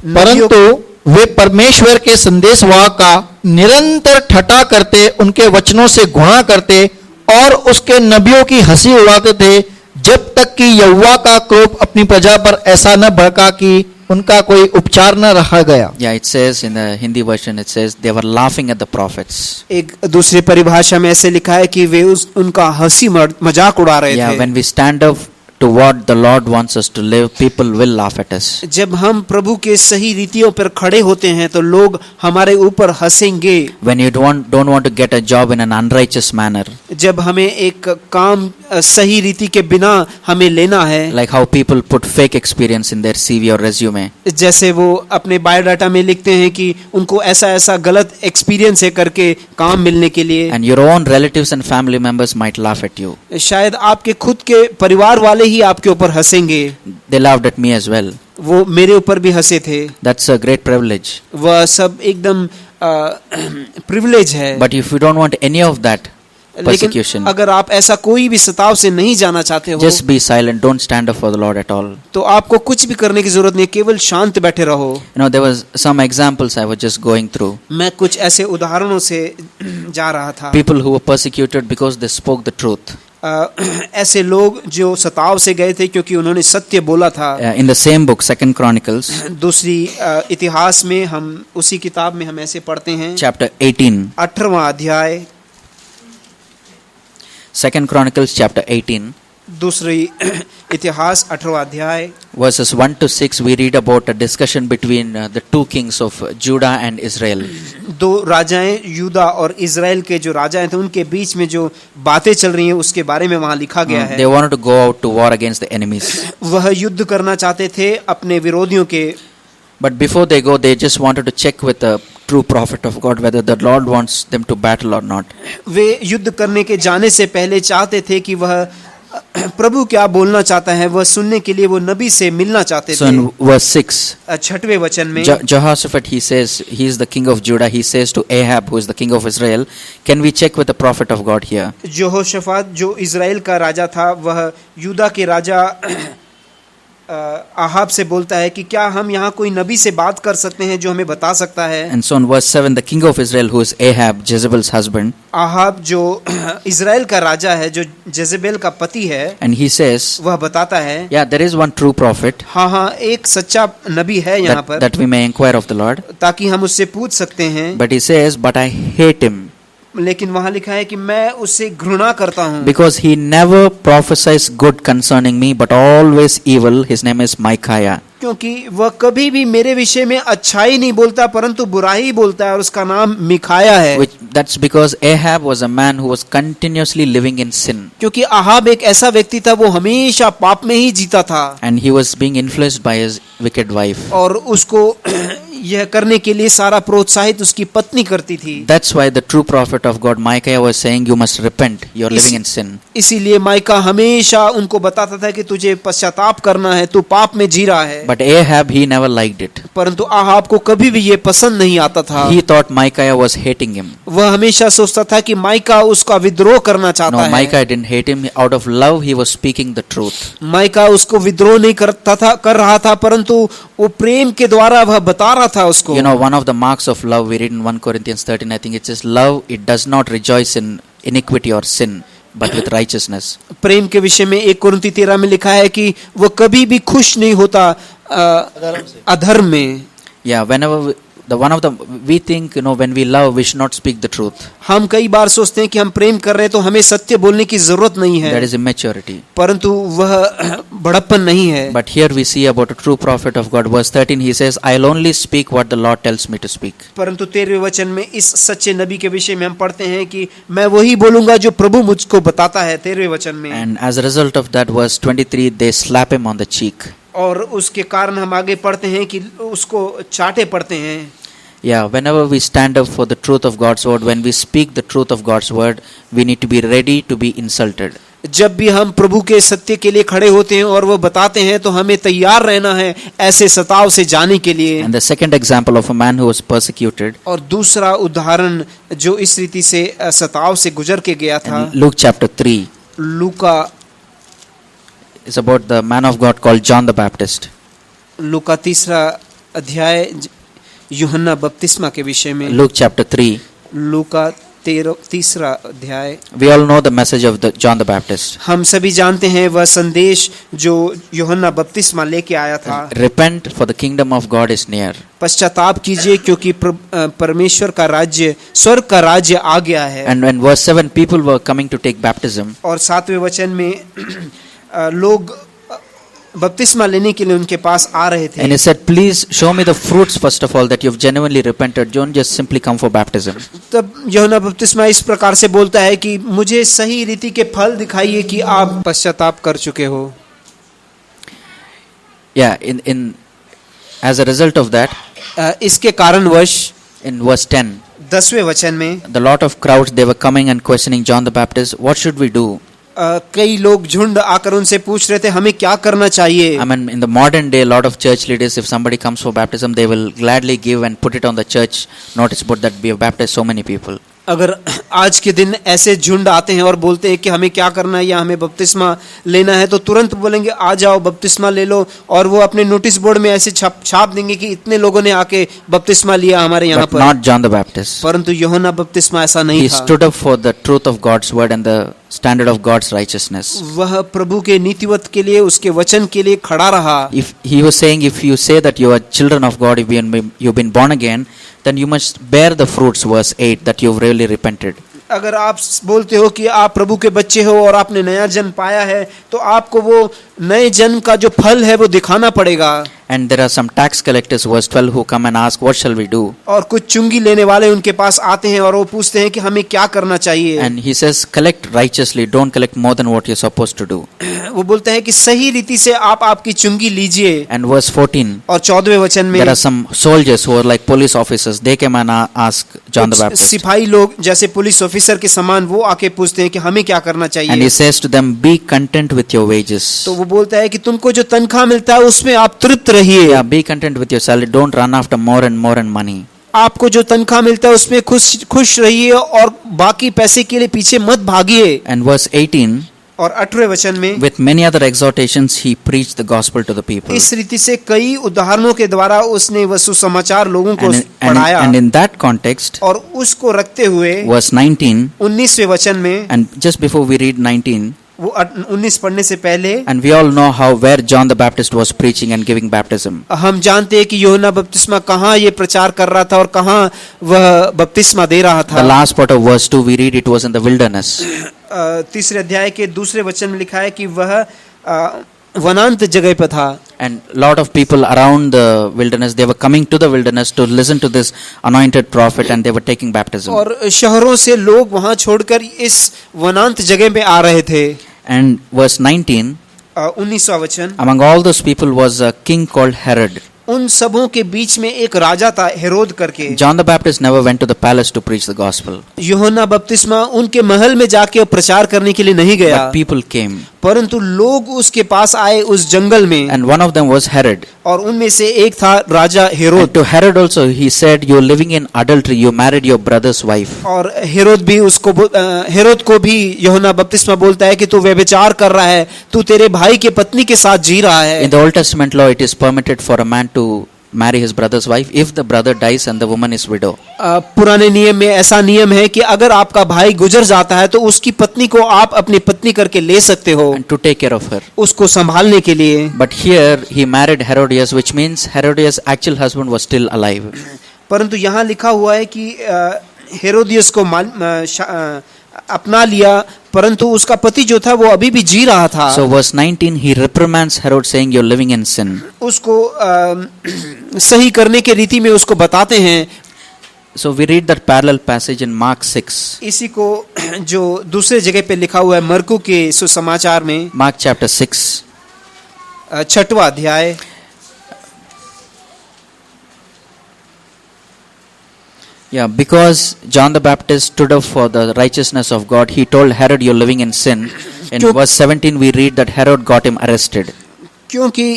नबियों परंतु वे परमेश्वर के संदेशवाहक का निरंतर ठट्ठा करते, उनके वचनों से घृणा करते और उसके नबियों की हंसी उड़ाते थे, जब तक कि यहोवा का क्रोध अपनी प्रजा पर ऐसा न भड़का कि उनका कोई उपचार न रहा गया। Yeah, it says in the Hindi version, it says they were laughing at the prophets. एक दूसरी परिभाषा में ऐसे लिखा है कि वे उनका हंसी मजाक उड़ा रहे Yeah, थे। when we stand up to what the Lord wants us to live, people will laugh at us. जब हम प्रभु के सही रीतियों पर खड़े होते हैं तो लोग हमारे ऊपर हंसेंगे। When you don't want to get a job in an unrighteous manner, जब हमें एक काम सही रीति के बिना हमें लेना है, like how people put fake experience in their CV or resume, जैसे वो अपने बायोडाटा में लिखते हैं कि उनको ऐसा ऐसा गलत एक्सपीरियंस है करके काम मिलने के लिए, and your own relatives and family members might laugh at you. शायद आपके खुद के परिवार वाले ही आपके ऊपर हंसेंगे। They laughed at me as well. वो मेरे ऊपर भी हंसे थे। That's a great privilege. वह सब एकदम प्रिविलेज है। But if you don't want any of that persecution, लेकिन अगर आप ऐसा कोई भी सताव से नहीं जाना चाहते हो, just be silent. Don't stand up for the Lord at all. तो आपको कुछ भी करने की जरूरत नहीं, केवल शांत बैठे रहो। You know, there was some examples I was just going through. मैं कुछ ऐसे उदाहरणों से जा रहा था। People who were persecuted because they spoke the truth. ऐसे लोग जो सताव से गए थे क्योंकि उन्होंने सत्य बोला था। In the same book, 2 Chronicles, दूसरी इतिहास में हम उसी किताब में हम ऐसे पढ़ते हैं, chapter 18. 18वां अध्याय, 2 Chronicles, chapter 18, दूसरी इतिहास 18वां अध्याय, verses 1 to 6, we read about a discussion between the two kings of Judah and Israel. दो राजाएं यूदा और इजराइल के जो राजाएं थे उनके बीच में जो बातें चल रही हैं उसके बारे में वहां लिखा गया है। They wanted to go out to war against the enemies. वह युद्ध करना चाहते थे अपने विरोधियों के, But before they go, they just wanted to check with the true prophet of God whether the Lord wants them to battle or not. वे युद्ध करने के जाने से पहले चाहते थे कि वह प्रभु क्या बोलना चाहता है, वह सुनने के लिए वो नबी से मिलना चाहते So in थे। verse 6, 6वें वचन में Jehoshaphat, he says, he is the king of Judah, he says to Ahab, who is the king of Israel, can we check with the prophet of God here? यहोशाफात जो Israel का राजा था वह यूदा के राजा Ahab से बोलता है कि क्या हम यहाँ कोई नबी से बात कर सकते हैं जो हमें बता सकता है। And so in verse 7, the king of Israel, who is Ahab, Jezebel's husband, Ahab जो इजराइल का राजा है, जो जेजेबेल का पति है, and he says, वह बताता है, yeah, there is one true prophet हाँ एक सच्चा नबी है यहाँ पर, that we may inquire of the Lord. ताकि हम उससे पूछ सकते हैं। But he says, but I hate him लेकिन वहाँ लिखा है कि मैं उससे घृणा करता हूँ, because he never prophesies good concerning me, but always evil. His name is Micaiah. क्योंकि वह कभी भी मेरे विषय में अच्छाई नहीं बोलता परंतु बुराई बोलता है, और उसका नाम मिखाया है। That's because Ahab was a man who was continuously living in sin. क्योंकि आहाब एक ऐसा व्यक्ति था वो हमेशा पाप में ही जीता था, And he was being influenced by his wicked wife. और उसको यह करने के लिए सारा प्रोत्साहित उसकी पत्नी करती थी। That's why the true prophet of God, Micaiah, was saying, you must repent, you're living in sin. इसीलिए माइका हमेशा उनको बताता था कि तुझे पश्चाताप करना है, तू पाप में जी रहा है। But Ahab, he never liked it. परंतु आहाब को कभी भी ये पसंद नहीं आता था। He thought Micaiah was hating him. वह हमेशा सोचता था कि माइका उसका विद्रोह करना चाहता No, है। Micaiah didn't hate him. Out of love, he was speaking the truth. Mica उसको विद्रोह नहीं कर रहा था, परंतु वो प्रेम के द्वारा वह बता रहा था उसको। You know, one of the marks of love, we read in 1 Corinthians 13, I think it says, love, it does not rejoice in iniquity or sin, but with righteousness. प्रेम के विषय में 1 कुरिन्ती 13 में लिखा है कि वो कभी भी खुश नहीं होता अधर्म में। Yeah, whenever we think, you know, when we love, we should not speak the truth. हम कई बार सोचते हैं कि हम प्रेम कर रहे हैं तो हमें सत्य बोलने की जरूरत नहीं है, That is immaturity. परंतु वह बड़प्पन नहीं है। But here we see about a true prophet of God. Verse 13, he says, I'll only speak what the Lord tells me to speak. परंतु 13वें वचन में इस सच्चे नबी के विषय में हम पढ़ते हैं कि मैं वही बोलूंगा जो प्रभु मुझको बताता है। 13वें वचन में, And as a result of that, verse 23, they slap him on the cheek. और उसके कारण हम आगे पढ़ते हैं कि उसको चाटे पड़ते हैं। Yeah, whenever we stand up for the truth of God's word, when we speak the truth of God's word, we need to be ready to be insulted. जब भी हम प्रभु के सत्य के लिए खड़े होते हैं और वो बताते हैं तो हमें तैयार रहना है ऐसे सताव से जाने के लिए। And the second example of a man who was persecuted, और दूसरा उदाहरण जो इस रीति से सताव से गुजर के गया था, in Luke chapter 3, Luka is about the man of God called John the Baptist. लूका 3 अध्याय यूहन्ना बपतिस्मा के विषय में। Luke chapter 3, लूका 3 अध्याय। we all know the message of John the Baptist. हम सभी जानते हैं वह संदेश जो यूहन्ना बपतिस्मा लेके आया था, Repent, for the kingdom of God is near. पश्चाताप कीजिए क्योंकि परमेश्वर का राज्य, स्वर्ग का राज्य आ गया है। And when verse 7, people were coming to take baptism, और 7वें वचन में लोग बपतिस्मा लेने के लिए उनके पास आ रहे थे। and he said, please show me the fruits first of all that you've genuinely repented. Don't just simply come for baptism. तब यूहन्ना बपतिस्मा इस प्रकार से बोलता है कि मुझे सही रीति के फल दिखाइए कि आप पश्चाताप कर चुके हो। Yeah, in as a result of that, इसके कारणवश in verse 10, 10वें वचन में the lot of crowds, they were coming and questioning John the Baptist, what should we do? कई लोग झुंड आकर उनसे पूछ रहे थे हमें क्या करना चाहिए। I mean, in the modern day, a lot of church leaders, if somebody comes for baptism, they will gladly give and put it on the church notice board that we have baptized so many people. अगर आज के दिन ऐसे झुंड आते हैं और बोलते हैं कि हमें क्या करना है या हमें बपतिस्मा लेना है, तो तुरंत बोलेंगे आ जाओ बपतिस्मा ले लो, और वो अपने नोटिस बोर्ड में ऐसे छाप देंगे कि इतने लोगों ने आके बपतिस्मा लिया हमारे यहाँ But पर। not John the Baptist. परंतु यूहन्ना बपतिस्मा ऐसा He नहीं था। stood up for the truth of God's word and the standard of God's righteousness. वह प्रभु के नीतिवत के लिए, उसके वचन के लिए खड़ा रहा। If he was saying, if you say that you are children of God, if you've been born again, then you must bear the fruits, verse 8, that you've really repented. अगर आप बोलते हो कि आप प्रभु के बच्चे हो और आपने नया जन्म पाया है, तो आपको वो नए जन्म का जो फल है वो दिखाना पड़ेगा। And there are some tax collectors, verse 12, who come and ask, what shall we do? और कुछ चुंगी लेने वाले उनके पास आते हैं और वो पूछते हैं कि हमें क्या करना चाहिए। And he says, collect righteously, don't collect more than what you're supposed to do. वो बोलते हैं कि सही रीति से आप आपकी चुंगी लीजिए। And verse 14, और 14वें वचन में there are some soldiers who are like police officers. They came and ask John the कुछ Baptist. सिपाही लोग जैसे पुलिस ऑफिसर के समान वो आके पूछते हैं कि हमें क्या करना And चाहिए। he says to them, be content with your wages. तो वो बोलता है कि तुमको जो तनख्वाह मिलता है उसमें आप तृप्त रहिए। Yeah, be content with your salary. Don't run after more and money. आपको जो तनख्वाह मिलता है उसमें खुश रहिए और बाकी पैसे के लिए पीछे मत भागिए। And verse 18, और 18वें वचन में with many other exhortations, he preached the gospel to the people. इस रीति से कई उदाहरणों के द्वारा उसने वह सुसमाचार लोगों को पढ़ाया। And in that context, और उसको रखते हुए verse 19, 19वें वचन में, and just before we read 19, वो 19 पढ़ने से पहले, and we all know how where John the Baptist was preaching and giving baptism. हम जानते हैं कि यूहन्ना बपतिस्मा कहाँ ये प्रचार कर रहा था और कहाँ वह बपतिस्मा दे रहा The था। last part of verse 2, we read it was in the wilderness. तीसरे अध्याय के दूसरे वचन में लिखा है कि वह वनांत जगह पर था। And lot of people around the wilderness, they were coming to the wilderness to listen to this anointed prophet, and they were taking baptism. और शहरों से लोग वहां छोड़कर इस वनांत जगह पे आ रहे थे। And verse 19, 19वां वचन, among all those people was a king called Herod. उन सबों के बीच में एक राजा था हेरोद करके। John the Baptist never went to the palace to preach the gospel, यूहन्ना बपतिस्मा उनके महल में जाके प्रचार करने के लिए नहीं गया, but people came. परंतु लोग उसके पास आए उस जंगल में। And one of them was Herod. और उनमें से एक था राजा Herod. And to Herod also he said, you're living in adultery, you married your brother's wife. और हेरोद को भी यूहन्ना बपतिस्मा बोलता है कि तू व्यभिचार कर रहा है, तू तेरे भाई के पत्नी के साथ जी रहा है। In the Old Testament law, it is permitted for a man to marry his brother's wife if the brother dies and the woman is widow. पुराने नियम में ऐसा नियम है कि अगर आपका भाई गुजर जाता है तो उसकी पत्नी को आप अपनी पत्नी करके ले सकते हो, And to take care of her. उसको संभालने के लिए। But here he married Herodias, which means Herodias' actual husband was still alive. परंतु यहाँ लिखा हुआ है कि हेरोदियस को अपना लिया, परंतु उसका पति जो था वो अभी भी जी रहा था। So verse 19, he reprimands Herod saying, you're living in sin. उसको सही करने के रीति में उसको बताते हैं। So we read that parallel passage in Mark 6. इसी को जो दूसरे जगह पे लिखा हुआ है मरकू के सुसमाचार में, Mark chapter 6. 6वां अध्याय, Yeah, because John the Baptist stood up for the righteousness of God, he told Herod, you're living in sin. In verse 17, we read that Herod got him arrested. क्योंकि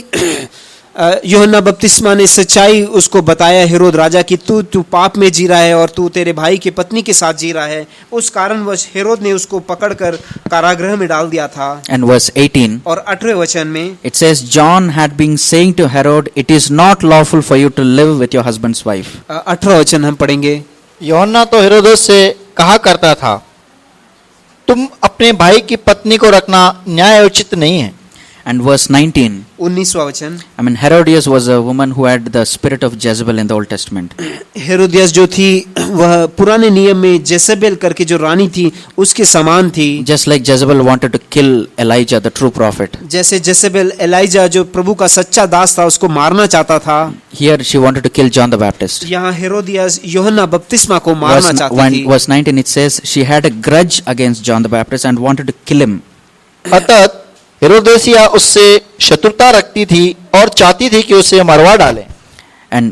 यूहन्ना बपतिस्मा ने सच्चाई उसको बताया हेरोद राजा की तू पाप में जी रहा है और तू तेरे भाई की पत्नी के साथ जी रहा है, उस कारणवश हेरोद ने उसको पकड़कर कारागृह में डाल दिया था। And verse 18, और 8वें वचन में it says, John had been saying to Herod, it is not lawful for you to live with your husband's wife. 18वां वचन हम पढ़ेंगे। यूहन्ना तो हेरोदेस से कहा करता था, तुम अपने भाई की पत्नी को रखना न्याय उचित नहीं है। And verse 19, 19वां वचन, I mean, Herodias was a woman who had the spirit of Jezebel in the Old Testament. Herodias जो थी वह पुराने नियम में जेसेबेल करके जो रानी थी उसके समान थी। Just like Jezebel wanted to kill Elijah, the true prophet. जैसे जेसेबेल एलाइजा जो प्रभु का सच्चा दास था उसको मारना चाहता था, Here she wanted to kill John the Baptist. यहाँ हेरोदियस यूहन्ना बपतिस्मा को मारना चाहती थी। Verse 19, it says, she had a grudge against John the Baptist and wanted to kill him. अतः हेरोदेसिया उससे शत्रुता रखती थी और चाहती थी कि उसे मरवा डाले।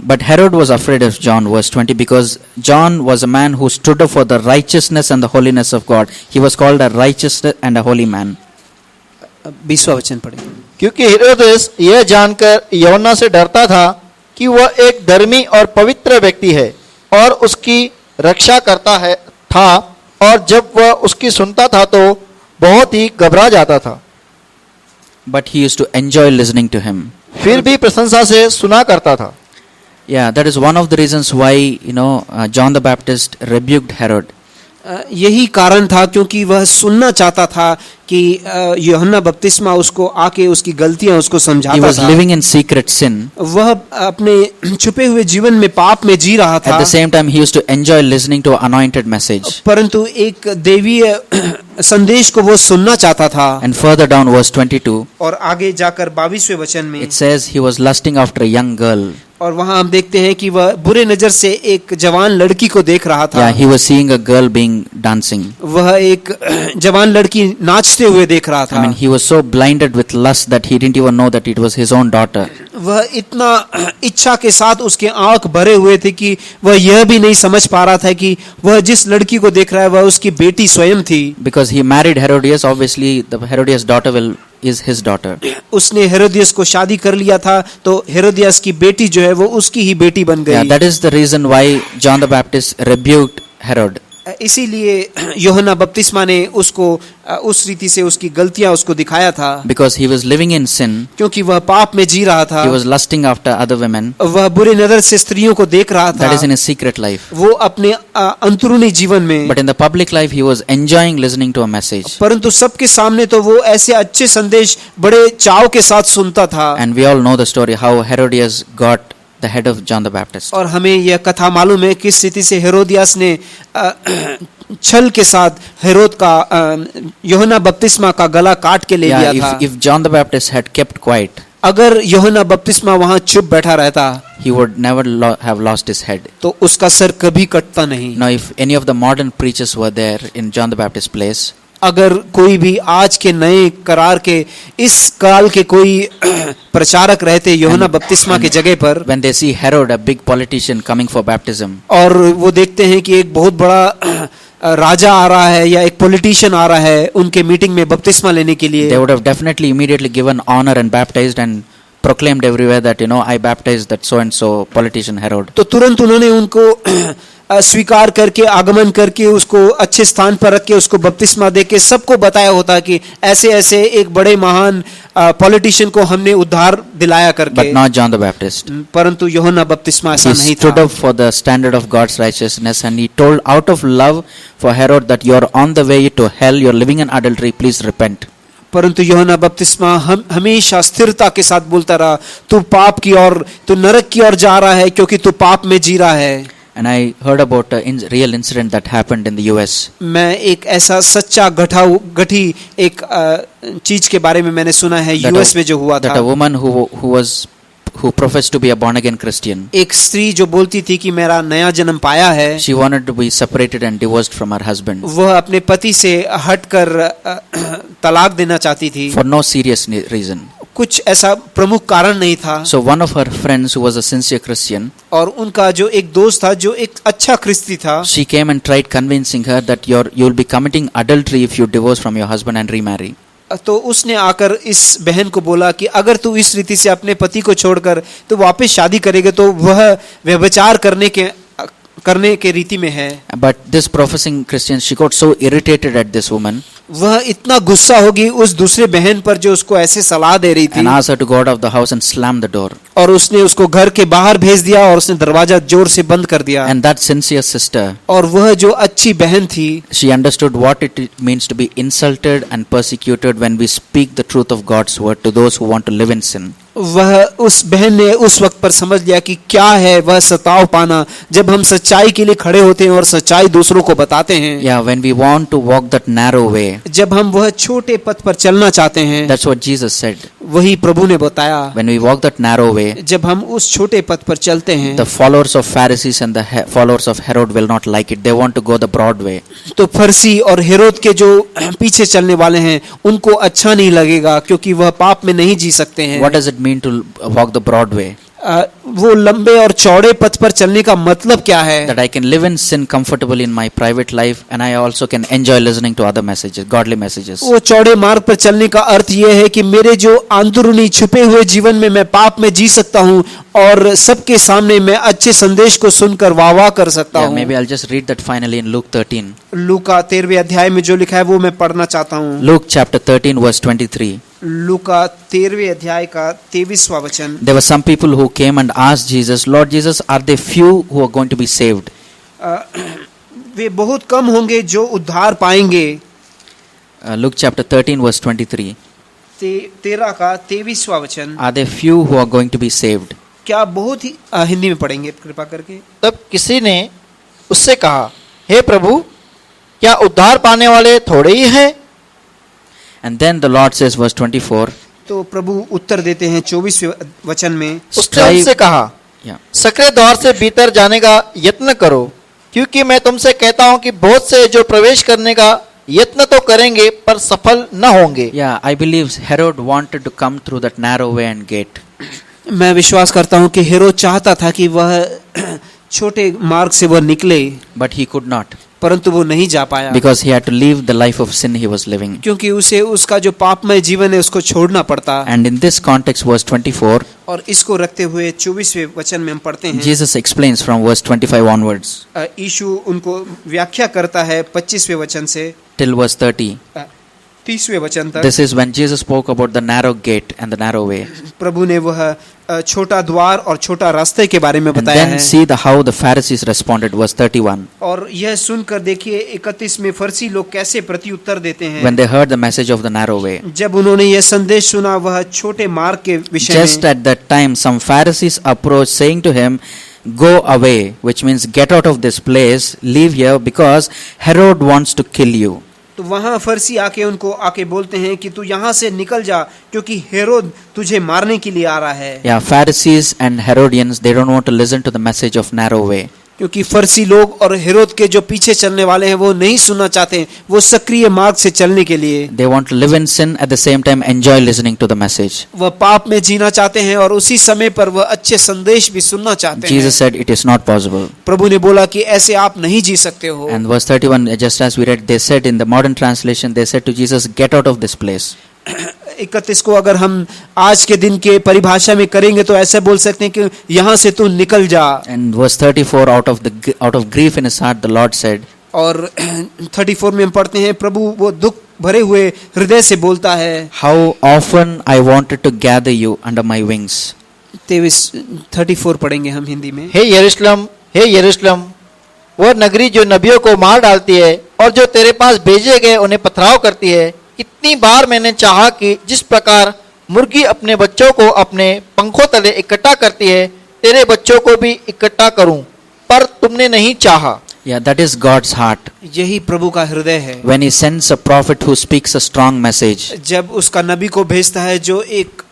But Herod was afraid of John, verse 20, because John was a man who stood up for the righteousness and the holiness of God. He was called a righteous and a holy man. 20वां वचन पढ़े। क्योंकि हेरोदेस यह जानकर यूहन्ना से डरता था कि वह एक धर्मी और पवित्र व्यक्ति है और उसकी रक्षा करता था और जब वह उसकी सुनता था तो बहुत ही घबरा जाता था, but he used to enjoy listening to him. फिर भी प्रशंसा से सुना करता था। Yeah, that is one of the reasons why, John the Baptist rebuked Herod. यही कारण था क्योंकि वह सुनना चाहता था कि यूहन्ना बपतिस्मा उसको आके उसकी गलतियां उसको He समझाता was था। living in secret sin. वह अपने छुपे हुए जीवन में पाप में जी रहा था, At the same time, he used to enjoy listening to an anointed message. परंतु एक देवीय संदेश को वो सुनना चाहता था। And further down, verse 22, और आगे जाकर 22वें वचन में it says he was lusting after a young girl. और वहां हम देखते हैं कि वह बुरे नजर से एक जवान लड़की को देख रहा था। Yeah, he was seeing a girl being dancing. वह एक जवान लड़की नाचते हुए देख रहा था। I mean, he was so blinded with lust that he didn't even know that it was his own daughter. वह इतना इच्छा के साथ उसके आंख भरे हुए थे कि वह यह भी नहीं समझ पा रहा था कि वह जिस लड़की को देख रहा है वह उसकी बेटी स्वयं थी। Because he married Herodias, obviously the Herodias' daughter is his daughter. उसने हेरोदियस को शादी कर लिया था तो हेरोदियस की बेटी जो है वो उसकी ही बेटी बन Yeah, गई। that is the reason why John the Baptist rebuked Herod. इसीलिए यूहन्ना बपतिस्मा ने उसको उस रीति से उसकी गलतियां उसको दिखाया था, Because he was living in sin. क्योंकि वह पाप में जी रहा था। He was lusting after other women. वह बुरे नजर से स्त्रियों को देख रहा था। That is in his secret life. वो अपने अंतरूनी जीवन में, But in the public life, he was enjoying listening to a message. परंतु सबके सामने तो वो ऐसे अच्छे संदेश बड़े चाव के साथ सुनता था। And we all know the story how Herodias got the head of John the Baptist. और हमें यह कथा मालूम है किस स्थिति से हेरोदियास ने छल के साथ हेरोद का यूहन्ना बपतिस्मा का गला काट के ले लिया था। If John the Baptist had kept quiet, अगर यूहन्ना बपतिस्मा वहां चुप बैठा रहता he would never have lost his head. तो उसका सर कभी कटता नहीं। Now, if any of the modern preachers were there in John the Baptist's place, अगर कोई भी आज के नए करार के इस काल के कोई प्रचारक रहते यूहन्ना बपतिस्मा के जगह पर, when they see Herod, a big politician, coming for baptism, और वो देखते हैं कि एक बहुत बड़ा राजा आ रहा है या एक पॉलिटिशियन आ रहा है उनके मीटिंग में बपतिस्मा लेने के लिए, they would have definitely immediately given honor and baptized and proclaimed everywhere that, I baptized that so and so politician Herod. तो तुरंत उन्होंने उनको स्वीकार करके आगमन करके उसको अच्छे स्थान पर रख के उसको बपतिस्मा दे के सबको बताया होता कि ऐसे ऐसे एक बड़े महान पॉलिटिशियन को हमने उद्धार दिलाया करके। But not John the Baptist. परंतु यूहन्ना बपतिस्मा ऐसा He नहीं stood था। up for the standard of God's righteousness and he told out of love for Herod that you're on the way to hell, you're living in adultery, please repent. परंतु यूहन्ना बपतिस्मा हमेशा स्थिरता के साथ बोलता रहा, तू पाप की ओर, तू नरक की ओर जा रहा है क्योंकि तू पाप में जी रहा है। And I heard about a real incident that happened in the US. मैं एक ऐसा सच्चा घटी एक चीज के बारे में मैंने सुना है यूएस में जो हुआ That था। a woman who professed to be a born again Christian, एक स्त्री जो बोलती थी कि मेरा नया जन्म पाया है, she wanted to be separated and divorced from her husband वह अपने पति से हटकर तलाक देना चाहती थी। for no serious reason. कुछ ऐसा प्रमुख कारण नहीं था। So one of her friends who was a sincere Christian, और उनका जो एक दोस्त था जो एक अच्छा ख्रिस्ती था, she came and tried convincing her that you'll be committing adultery if you divorce from your husband and remarry. तो उसने आकर इस बहन को बोला कि अगर तू इस रीति से अपने पति को छोड़कर तो वापस शादी करेगा तो वह व्यभिचार करने के रीति में है। But this professing Christian, she got so irritated at this woman वह इतना गुस्सा होगी उस दूसरे बहन पर जो उसको ऐसे सलाह दे रही थी, and asked her to go out of the house and slam the door. और उसने उसको घर के बाहर भेज दिया और उसने दरवाजा जोर से बंद कर दिया। And that sincere sister, और वह जो अच्छी बहन थी, she understood what it means to be insulted and persecuted when we speak the truth of God's word to those who want to live in sin. वह उस बहन ने उस वक्त पर समझ लिया कि क्या है वह सताव पाना जब हम सच्चाई के लिए खड़े होते हैं और सच्चाई दूसरों को बताते हैं। Yeah, when we want to walk that narrow way, जब हम वह छोटे पथ पर चलना चाहते हैं, that's what Jesus said. वही प्रभु ने बताया। When we walk that narrow way, जब हम उस छोटे पथ पर चलते हैं, the followers of Pharisees and the followers of Herod will not like it. They want to go the broad way. तो फरसी और हेरोद के जो पीछे चलने वाले हैं उनको अच्छा नहीं लगेगा क्योंकि वह पाप में नहीं जी सकते हैं। What does it mean to walk the broad way? वो लंबे और चौड़े पथ पर चलने का मतलब क्या है? That I can live in sin comfortably in my private life, and I also can enjoy listening to other messages, godly messages. वो चौड़े मार्ग पर चलने का अर्थ ये है कि मेरे जो अंदरूनी छुपे हुए जीवन में मैं पाप में जी सकता हूँ और सबके सामने मैं अच्छे संदेश को सुनकर वाह कर सकता Yeah, हूँ। maybe I'll just read that finally in Luke 13. लूका 13वें अध्याय में जो लिखा है वो मैं पढ़ना चाहता हूँ। Luke chapter 13 verse 23. लूका 13वें अध्याय का 23वां वचन। There were some people who came and asked Jesus, Lord Jesus, are there few who are going to be saved? वे बहुत कम होंगे जो उद्धार पाएंगे। Luke chapter 13 verse 23. 13 का 23वां वचन। Are there few who are going to be saved? क्या बहुत ही हिंदी में पढ़ेंगे कृपा करके। तब किसी ने उससे कहा, हे प्रभु, क्या उद्धार पाने वाले थोड़े ही हैं? And then the Lord says, verse 24. तो प्रभु उत्तर देते हैं 24वें वचन में। उसने उनसे कहा, Yeah. सकरे द्वार से भीतर जाने का यत्न करो, क्योंकि मैं तुमसे कहता हूं कि बहुत से जो प्रवेश करने का यत्न तो करेंगे पर सफल न होंगे। Yeah, I believe Herod wanted to come through that narrow way and gate. मैं विश्वास करता हूं कि हेरोद चाहता था कि वह छोटे मार्ग से वह निकले, But he could not, परंतु वो नहीं जा पाया because he had to leave the life of sin he was living. क्योंकि उसे उसका जो पापमय जीवन है उसको छोड़ना पड़ता। And in this context, verse 24, और इसको रखते हुए 24वें वचन में हम पढ़ते हैं। Jesus explains from verse 25 onwards यीशु उनको व्याख्या करता है 25वें वचन से till verse 30. 30वें वचन तक। This is when Jesus spoke about the narrow gate and the narrow way. प्रभु ने वह छोटा द्वार और छोटा रास्ते के बारे में And बताया then है। see how the Pharisees responded, verse 31. और यह सुनकर देखिए 31 में फरीसी लोग कैसे प्रत्युत्तर देते हैं। When they heard the message of the narrow way. जब उन्होंने यह संदेश सुना वह छोटे मार्ग के विषय Just में, at that time, some Pharisees approached, saying to him, Go away, which means get out of this place, leave here, because Herod wants to kill you. तो वहां फरीसी आके उनको आके बोलते हैं कि तू यहाँ से निकल जा क्योंकि हेरोद तुझे मारने के लिए आ रहा है। Yeah, Pharisees and Herodians, they don't want to listen to the message of narrow way. क्योंकि फरीसी लोग और हेरोद के जो पीछे चलने वाले हैं वो नहीं सुनना चाहते, वो सक्रिय मार्ग से चलने के लिए They want to live in sin, at the same time enjoy listening to the message. वह पाप में जीना चाहते हैं और उसी समय पर वह अच्छे संदेश भी सुनना चाहते हैं। Jesus said, It is not possible. प्रभु ने बोला कि ऐसे आप नहीं जी सकते हो। And verse 31, just as we read, they said in the modern translation, they said to Jesus, Get out of this place. 31 को अगर हम आज के दिन के परिभाषा में करेंगे तो ऐसे बोल सकते हैं कि यहाँ से तू निकल जा। And verse 34, out of grief in his heart, the Lord said, और 34 में हम पढ़ते हैं प्रभु वो दुख भरे हुए हृदय से बोलता है। How often I wanted to gather you under my wings. 34 पढ़ेंगे हम हिंदी में। हे यरूशलेम, वह नगरी जो नबियों को मार डालती है और जो तेरे पास भेजे गए उन्हें पथराव करती है, कितनी बार मैंने चाहा कि जिस प्रकार मुर्गी अपने बच्चों को अपने पंखों तले इकट्ठा करती है, तेरे बच्चों को भी इकट्ठा करूं, पर तुमने नहीं चाहा। Yeah, that is God's heart. यही प्रभु का हृदय है। When he sends a prophet who speaks a strong message, जब उसका नबी को भेजता है जो एक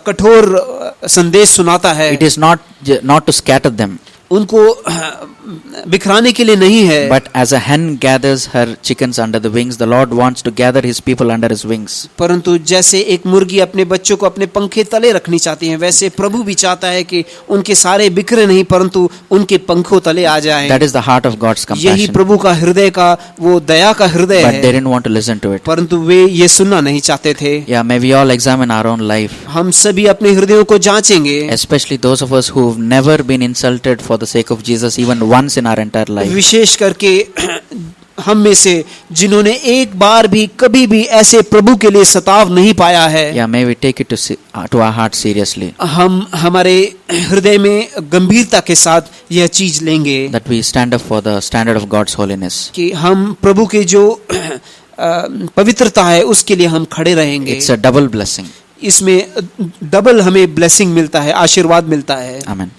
कठोर संदेश सुनाता है, it is not to scatter them, उनको बिखराने के लिए नहीं है, but as a hen gathers her chickens under the wings, the Lord wants to gather his people under his wings. परंतु जैसे एक मुर्गी अपने बच्चों को अपने पंखे तले रखनी चाहती है, वैसे प्रभु भी चाहता है कि उनके सारे बिखरे नहीं परंतु उनके पंखों तले आ जाएं। That is the heart of God's यही compassion. प्रभु का हृदय का वो दया का हृदय But they है, didn't want to listen to it. परंतु वे ये सुनना नहीं चाहते थे। Yeah, may we all examine our own life, हम सभी अपने हृदयों को जांचेंगे, especially those of us who've never been insulted for the sake of Jesus even once in our entire life. विशेष करके हम में से जिन्होंने एक बार भी कभी भी ऐसे प्रभु के लिए सताव नहीं पाया है। Yeah, may we take it to our heart seriously, हम हमारे हृदय में गंभीरता के साथ यह चीज लेंगे that we stand up for the standard of God's holiness. कि हम प्रभु के जो पवित्रता है उसके लिए हम खड़े रहेंगे। It's a double blessing. इसमें डबल हमें ब्लेसिंग मिलता है, आशीर्वाद मिलता है। Amen.